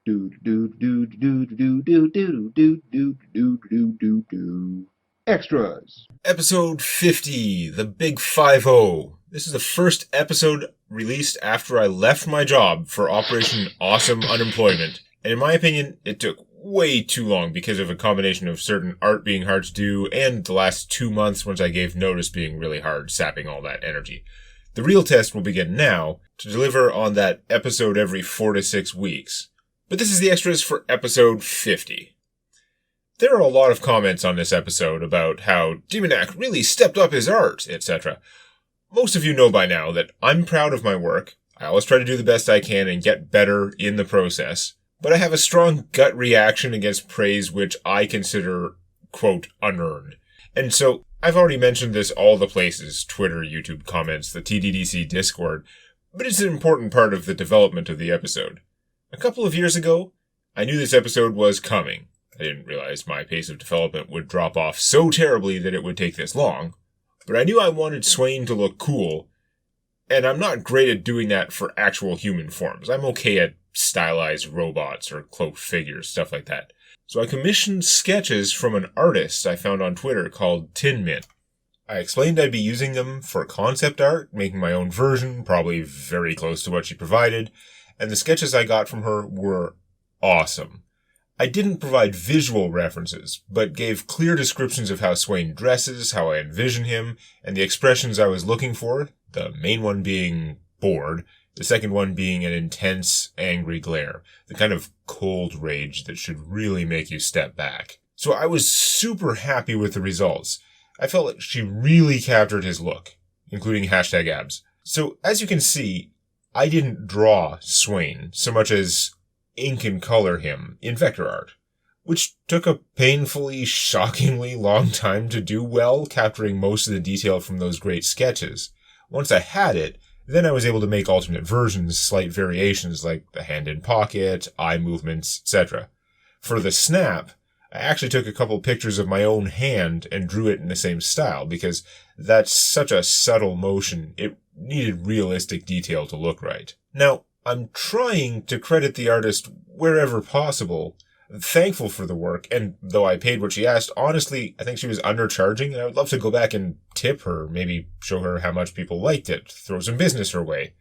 Do do do do do do do do do do do do do. Extras. Episode 50, the Big 5-0. This is the first episode released after I left my job for Operation Awesome Unemployment. And in my opinion, it took way too long because of a combination of certain art being hard to do and the last 2 months once I gave notice being really hard, sapping all that energy. The real test will begin now to deliver on that episode every 4 to 6 weeks. But this is the extras for episode 50. There are a lot of comments on this episode about how Demonac really stepped up his art, etc. Most of you know by now that I'm proud of my work. I always try to do the best I can and get better in the process. But I have a strong gut reaction against praise which I consider, quote, unearned. And so I've already mentioned this all the places, Twitter, YouTube comments, the TDDC Discord, but it's an important part of the development of the episode. A couple of years ago, I knew this episode was coming. I didn't realize my pace of development would drop off so terribly that it would take this long. But I knew I wanted Swain to look cool, and I'm not great at doing that for actual human forms. I'm okay at stylized robots or cloaked figures, stuff like that. So I commissioned sketches from an artist I found on Twitter called Tinmin. I explained I'd be using them for concept art, making my own version, probably very close to what she provided, and the sketches I got from her were awesome. I didn't provide visual references, but gave clear descriptions of how Swain dresses, how I envision him, and the expressions I was looking for, the main one being bored, the second one being an intense, angry glare, the kind of cold rage that should really make you step back. So I was super happy with the results. I felt like she really captured his look, including #abs. So as you can see, I didn't draw Swain so much as ink and color him in vector art, which took a painfully, shockingly long time to do well, capturing most of the detail from those great sketches. Once I had it, then I was able to make alternate versions, slight variations like the hand in pocket, eye movements, etc. For the snap, I actually took a couple pictures of my own hand and drew it in the same style because that's such a subtle motion, it needed realistic detail to look right. Now, I'm trying to credit the artist wherever possible. I'm thankful for the work, and though I paid what she asked, honestly, I think she was undercharging, and I would love to go back and tip her, maybe show her how much people liked it, throw some business her way.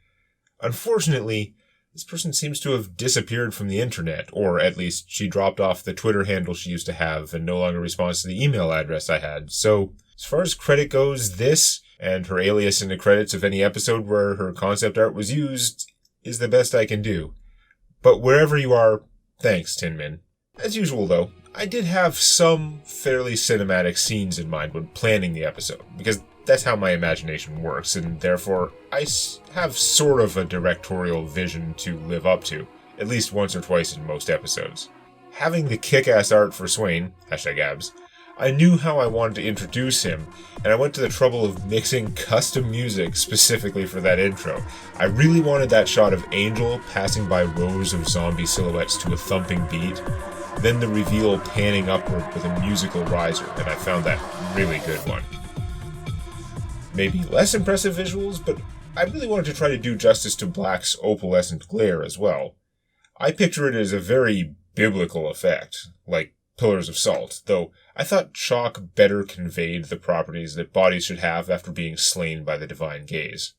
Unfortunately, this person seems to have disappeared from the internet, or at least she dropped off the Twitter handle she used to have and no longer responds to the email address I had. So, as far as credit goes, this, and her alias in the credits of any episode where her concept art was used, is the best I can do. But wherever you are, thanks, Tinmin. As usual, though, I did have some fairly cinematic scenes in mind when planning the episode, because that's how my imagination works, and therefore I have sort of a directorial vision to live up to, at least once or twice in most episodes. Having the kick-ass art for Swain, #abs, I knew how I wanted to introduce him, and I went to the trouble of mixing custom music specifically for that intro. I really wanted that shot of Angel passing by rows of zombie silhouettes to a thumping beat, then the reveal panning upward with a musical riser, and I found that really good one. Maybe less impressive visuals, but I really wanted to try to do justice to Black's opalescent glare as well. I picture it as a very biblical effect, like pillars of salt, though I thought chalk better conveyed the properties that bodies should have after being slain by the divine gaze.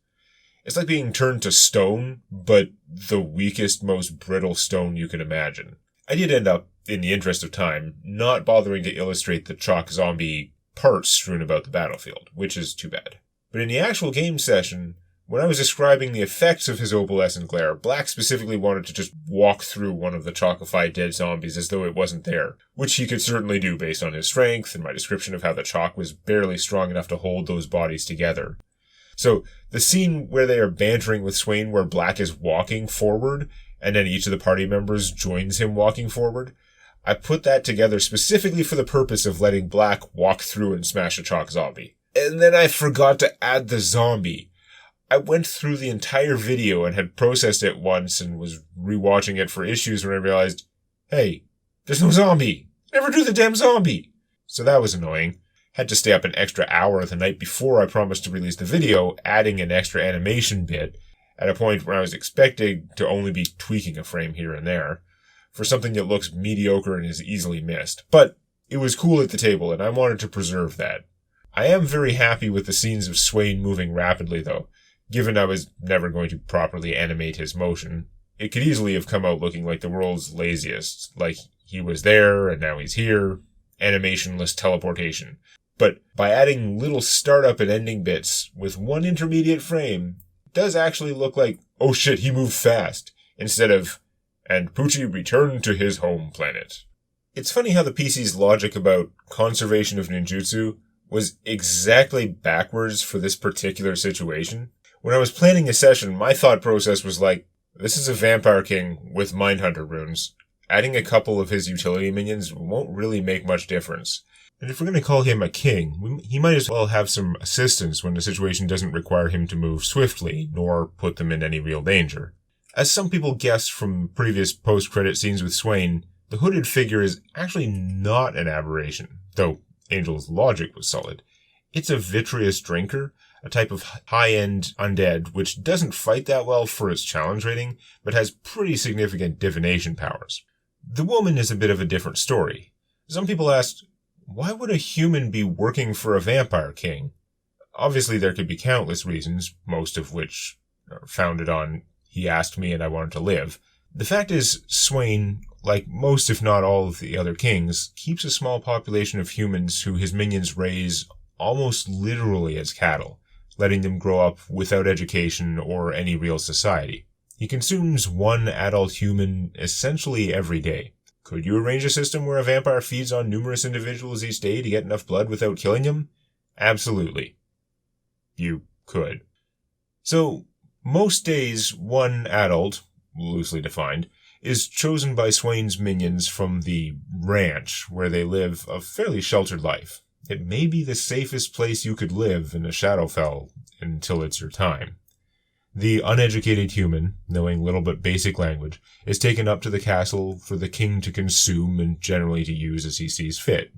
It's like being turned to stone, but the weakest, most brittle stone you can imagine. I did end up, in the interest of time, not bothering to illustrate the chalk zombie parts strewn about the battlefield, which is too bad. But in the actual game session, when I was describing the effects of his opalescent glare, Black specifically wanted to just walk through one of the chalkified dead zombies as though it wasn't there, which he could certainly do based on his strength and my description of how the chalk was barely strong enough to hold those bodies together. So, the scene where they are bantering with Swain where Black is walking forward, and then each of the party members joins him walking forward, I put that together specifically for the purpose of letting Black walk through and smash a chalk zombie. And then I forgot to add the zombie. I went through the entire video and had processed it once and was rewatching it for issues when I realized, hey, there's no zombie. Never do the damn zombie. So that was annoying. Had to stay up an extra hour the night before I promised to release the video, adding an extra animation bit at a point where I was expecting to only be tweaking a frame here and there. for something that looks mediocre and is easily missed. But it was cool at the table, and I wanted to preserve that. I am very happy with the scenes of Swain moving rapidly, though. Given I was never going to properly animate his motion, it could easily have come out looking like the world's laziest, like he was there and now he's here, animationless teleportation. But by adding little startup and ending bits with one intermediate frame, it does actually look like, oh shit, he moved fast, instead of, and Poochie returned to his home planet. It's funny how the PC's logic about conservation of ninjutsu was exactly backwards for this particular situation. When I was planning a session, my thought process was like, this is a Vampire King with Mindhunter runes. Adding a couple of his utility minions won't really make much difference. And if we're going to call him a king, he might as well have some assistance when the situation doesn't require him to move swiftly, nor put them in any real danger. As some people guessed from previous post-credit scenes with Swain, the hooded figure is actually not an aberration, though Angel's logic was solid. It's a vitreous drinker, a type of high-end undead which doesn't fight that well for its challenge rating, but has pretty significant divination powers. The woman is a bit of a different story. Some people asked, why would a human be working for a vampire king? Obviously there could be countless reasons, most of which are founded on, he asked me and I wanted to live. The fact is, Swain, like most if not all of the other kings, keeps a small population of humans who his minions raise almost literally as cattle, letting them grow up without education or any real society. He consumes one adult human essentially every day. Could you arrange a system where a vampire feeds on numerous individuals each day to get enough blood without killing them? Absolutely. You could. So, most days, one adult, loosely defined, is chosen by Swain's minions from the ranch, where they live a fairly sheltered life. It may be the safest place you could live in a Shadowfell until it's your time. The uneducated human, knowing little but basic language, is taken up to the castle for the king to consume and generally to use as he sees fit.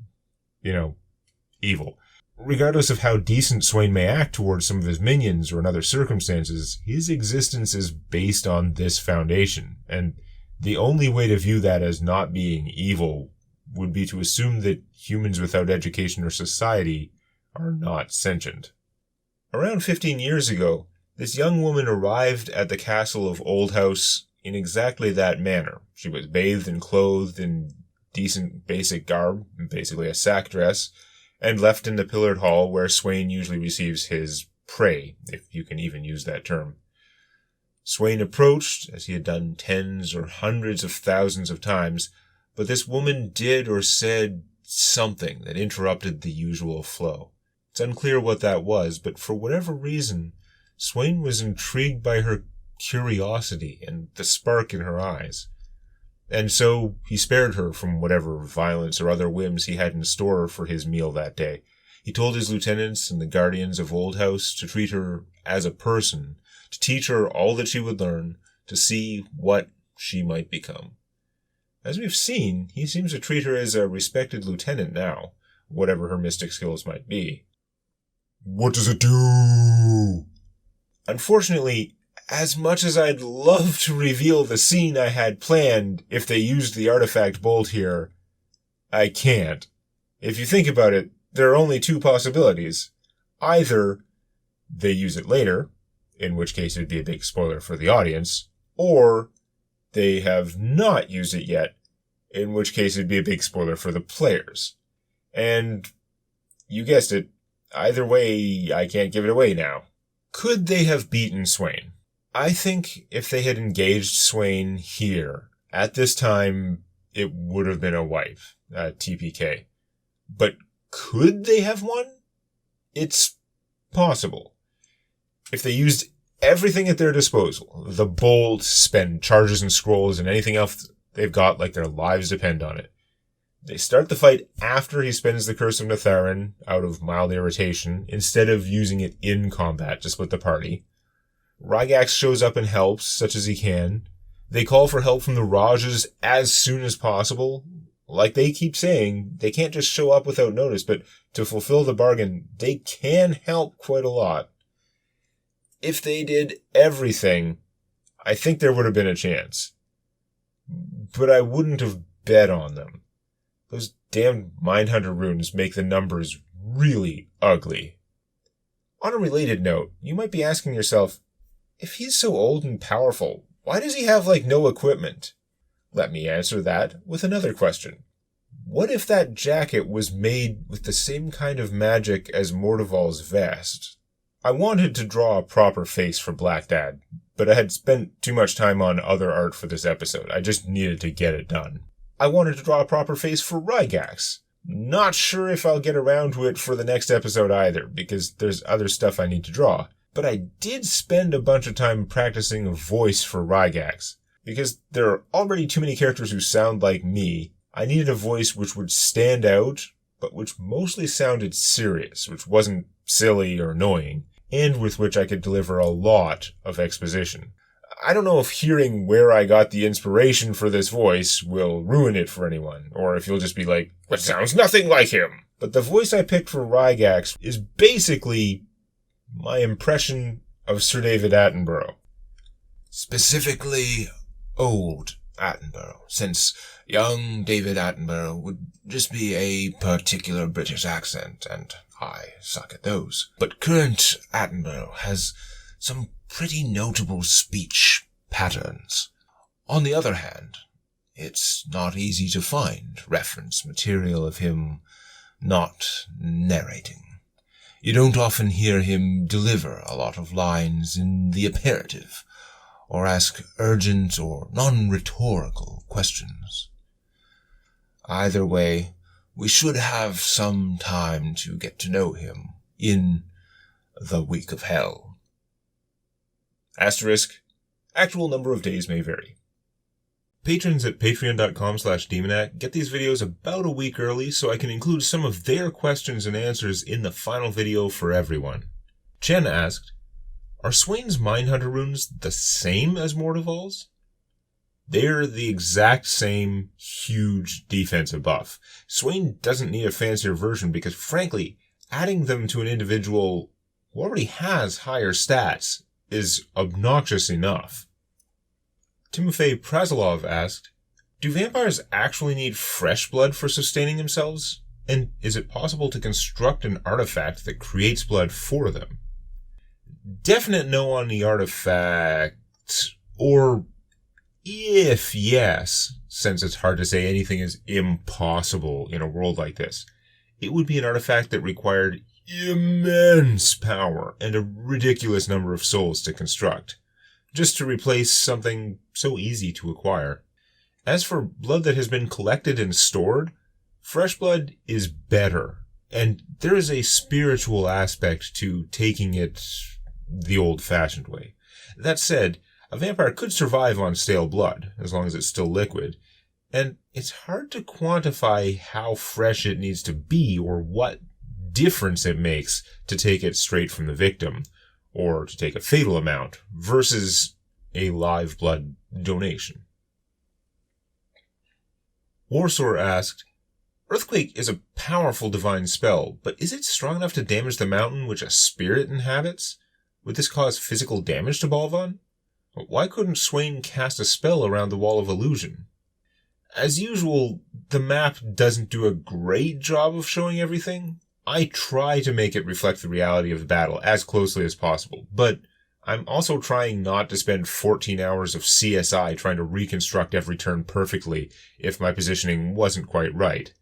Evil. Regardless of how decent Swain may act towards some of his minions or in other circumstances, his existence is based on this foundation, and the only way to view that as not being evil would be to assume that humans without education or society are not sentient. Around 15 years ago, this young woman arrived at the castle of Old House in exactly that manner. She was bathed and clothed in decent basic garb, basically a sack dress, and left in the pillared hall where Swain usually receives his prey, if you can even use that term. Swain approached, as he had done tens or hundreds of thousands of times, but this woman did or said something that interrupted the usual flow. It's unclear what that was, but for whatever reason, Swain was intrigued by her curiosity and the spark in her eyes. And so he spared her from whatever violence or other whims he had in store for his meal that day. He told his lieutenants and the guardians of Old House to treat her as a person, to teach her all that she would learn, to see what she might become. As we've seen, he seems to treat her as a respected lieutenant now, whatever her mystic skills might be. What does it do? Unfortunately, as much as I'd love to reveal the scene I had planned if they used the artifact bolt here, I can't. If you think about it, there are only two possibilities. Either they use it later, in which case it'd be a big spoiler for the audience, or they have not used it yet, in which case it'd be a big spoiler for the players. And you guessed it, either way, I can't give it away now. Could they have beaten Swain? I think if they had engaged Swain here, at this time, it would have been a wipe, TPK. But could they have won? It's possible. If they used everything at their disposal, the bolt, spend charges and scrolls, and anything else they've got like their lives depend on it. They start the fight after he spends the Curse of Netharin out of mild irritation, instead of using it in combat to split the party. Rygax shows up and helps, such as he can. They call for help from the Rajas as soon as possible. Like they keep saying, they can't just show up without notice, but to fulfill the bargain, they can help quite a lot. If they did everything, I think there would have been a chance. but I wouldn't have bet on them. Those damned Mindhunter runes make the numbers really ugly. On a related note, you might be asking yourself, if he's so old and powerful, why does he have, no equipment? Let me answer that with another question. What if that jacket was made with the same kind of magic as Mortival's vest? I wanted to draw a proper face for Black Dad, but I had spent too much time on other art for this episode. I just needed to get it done. I wanted to draw a proper face for Rygax. Not sure if I'll get around to it for the next episode either, because there's other stuff I need to draw. But I did spend a bunch of time practicing a voice for Rygax. Because there are already too many characters who sound like me, I needed a voice which would stand out, but which mostly sounded serious, which wasn't silly or annoying, and with which I could deliver a lot of exposition. I don't know if hearing where I got the inspiration for this voice will ruin it for anyone, or if you'll just be like, "It sounds nothing like him." But the voice I picked for Rygax is basically my impression of Sir David Attenborough. Specifically, old Attenborough, since young David Attenborough would just be a particular British accent, and I suck at those. But current Attenborough has some pretty notable speech patterns. On the other hand, it's not easy to find reference material of him not narrating. You don't often hear him deliver a lot of lines in the imperative, or ask urgent or non-rhetorical questions. Either way, we should have some time to get to know him in the week of hell. Asterisk, actual number of days may vary. Patrons at patreon.com/Demonac get these videos about a week early so I can include some of their questions and answers in the final video for everyone. Chen asked, are Swayne's Mindhunter runes the same as Mortival's? They're the exact same huge defensive buff. Swayne doesn't need a fancier version because, frankly, adding them to an individual who already has higher stats is obnoxious enough. Timofey Prazilov asked, do vampires actually need fresh blood for sustaining themselves? And is it possible to construct an artifact that creates blood for them? Definite no on the artifact, or if yes, since it's hard to say anything is impossible in a world like this, it would be an artifact that required immense power and a ridiculous number of souls to construct, just to replace something so easy to acquire. As for blood that has been collected and stored, fresh blood is better, and there is a spiritual aspect to taking it the old-fashioned way. That said, a vampire could survive on stale blood, as long as it's still liquid, and it's hard to quantify how fresh it needs to be or what difference it makes to take it straight from the victim, or to take a fatal amount, versus a live blood donation. Warsaw asked, Earthquake is a powerful divine spell, but is it strong enough to damage the mountain which a spirit inhabits? Would this cause physical damage to Balvan? Why couldn't Swayne cast a spell around the Wall of Illusion? As usual, the map doesn't do a great job of showing everything. I try to make it reflect the reality of the battle as closely as possible, but I'm also trying not to spend 14 hours of CSI trying to reconstruct every turn perfectly if my positioning wasn't quite right.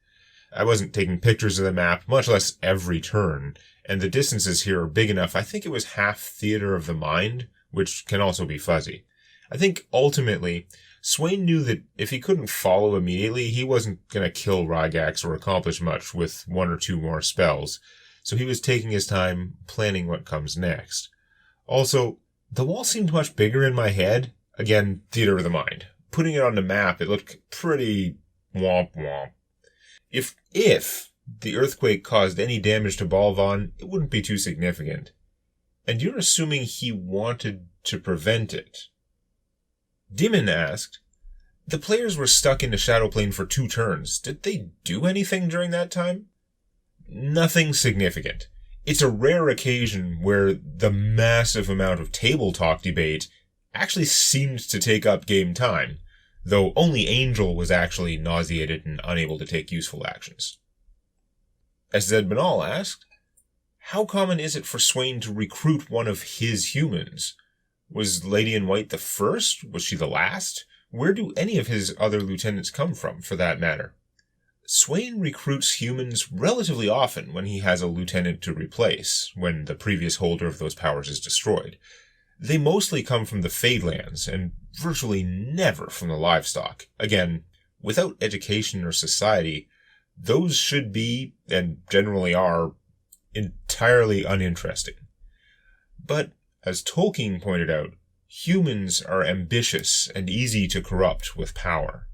I wasn't taking pictures of the map, much less every turn, and the distances here are big enough. I think it was half theater of the mind, which can also be fuzzy. I think ultimately, Swayne knew that if he couldn't follow immediately, he wasn't going to kill Rygax or accomplish much with one or two more spells, so he was taking his time planning what comes next. Also, the wall seemed much bigger in my head. Again, theater of the mind. Putting it on the map, it looked pretty womp womp. If the earthquake caused any damage to Balvan, it wouldn't be too significant. And you're assuming he wanted to prevent it. Demon asked, the players were stuck in the Shadow Plane for 2 turns. Did they do anything during that time? Nothing significant. It's a rare occasion where the massive amount of table talk debate actually seemed to take up game time. though only Angel was actually nauseated and unable to take useful actions. SZ Banal asked, how common is it for Swayne to recruit one of his humans? Was Lady in White the first? Was she the last? Where do any of his other lieutenants come from, for that matter? Swayne recruits humans relatively often when he has a lieutenant to replace, when the previous holder of those powers is destroyed. They mostly come from the Fadelands, and virtually never from the livestock. Again, without education or society, those should be, and generally are, entirely uninteresting. But, as Tolkien pointed out, humans are ambitious and easy to corrupt with power.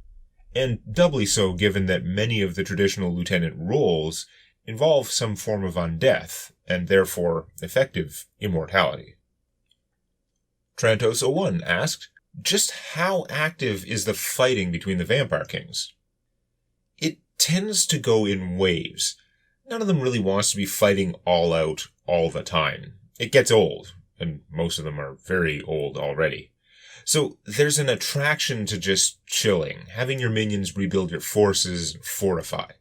And doubly so given that many of the traditional lieutenant roles involve some form of undeath, and therefore effective immortality. Trantos01 asked, just how active is the fighting between the Vampire Kings? It tends to go in waves. None of them really wants to be fighting all out all the time. It gets old, and most of them are very old already. So there's an attraction to just chilling, having your minions rebuild your forces and fortify.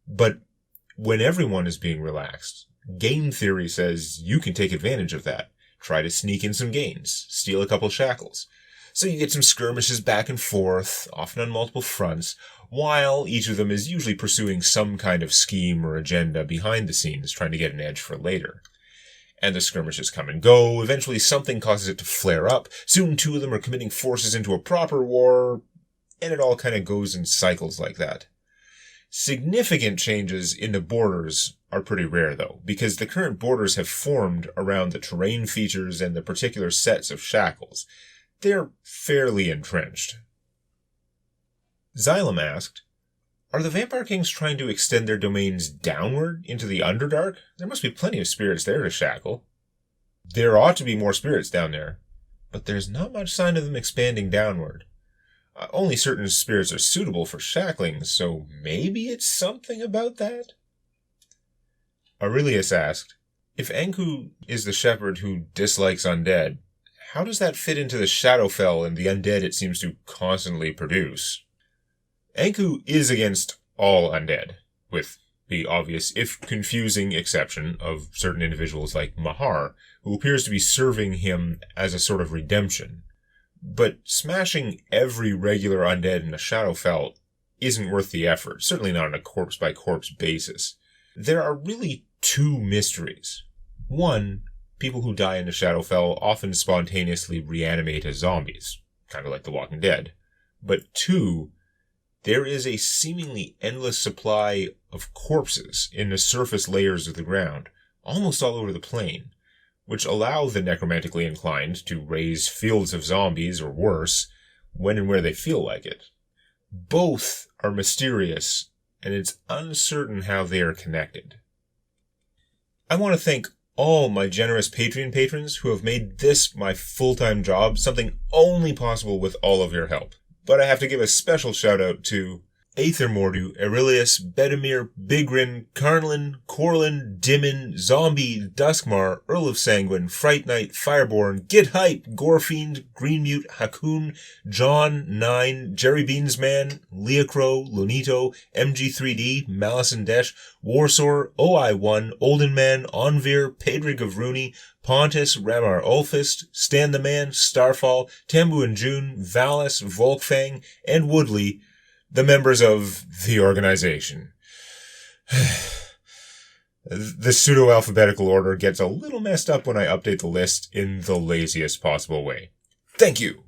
But when everyone is being relaxed, game theory says you can take advantage of that. Try to sneak in some gains, steal a couple shackles. So you get some skirmishes back and forth, often on multiple fronts, while each of them is usually pursuing some kind of scheme or agenda behind the scenes, trying to get an edge for later. And the skirmishes come and go, eventually something causes it to flare up, soon two of them are committing forces into a proper war, and it all kind of goes in cycles like that. Significant changes in the borders are pretty rare though, because the current borders have formed around the terrain features and the particular sets of shackles. They're fairly entrenched. Xylem asked, are the Vampire Kings trying to extend their domains downward into the Underdark? There must be plenty of spirits there to shackle. There ought to be more spirits down there, but there's not much sign of them expanding downward. Only certain spirits are suitable for shackling, so maybe it's something about that? Aurelius asked, if Anku is the shepherd who dislikes undead, how does that fit into the Shadowfell and the undead it seems to constantly produce? Anku is against all undead, with the obvious, if confusing, exception of certain individuals like Mahar, who appears to be serving him as a sort of redemption. But smashing every regular undead in the Shadowfell isn't worth the effort, certainly not on a corpse-by-corpse basis. There are really two mysteries. One, people who die in the Shadowfell often spontaneously reanimate as zombies, kind of like The Walking Dead. But two, there is a seemingly endless supply of corpses in the surface layers of the ground, almost all over the plane, which allow the necromantically inclined to raise fields of zombies or worse when and where they feel like it. Both are mysterious, and it's uncertain how they are connected. I want to thank all my generous Patreon patrons who have made this my full-time job, something only possible with all of your help. But I have to give a special shout out to Aether Mordu, Aurelius, Bedimir, Bigrin, Carnlin, Corlin, Dimmin, Zombie, Duskmar, Earl of Sanguine, Fright Knight, Fireborn, Get Hype, Gorefiend, Greenmute, Hakun, John, Nine, Jerry Beansman, Leocrow, Lunito, MG3D, Malice and Desh, Warsaw, OI1, Oldenman, Onvir, Pedrig of Rooney, Pontus, Ramar Ulfist, Stan the Man, Starfall, Tambu and June, Valis, Volkfang, and Woodley, the members of the organization. The pseudo-alphabetical order gets a little messed up when I update the list in the laziest possible way. Thank you!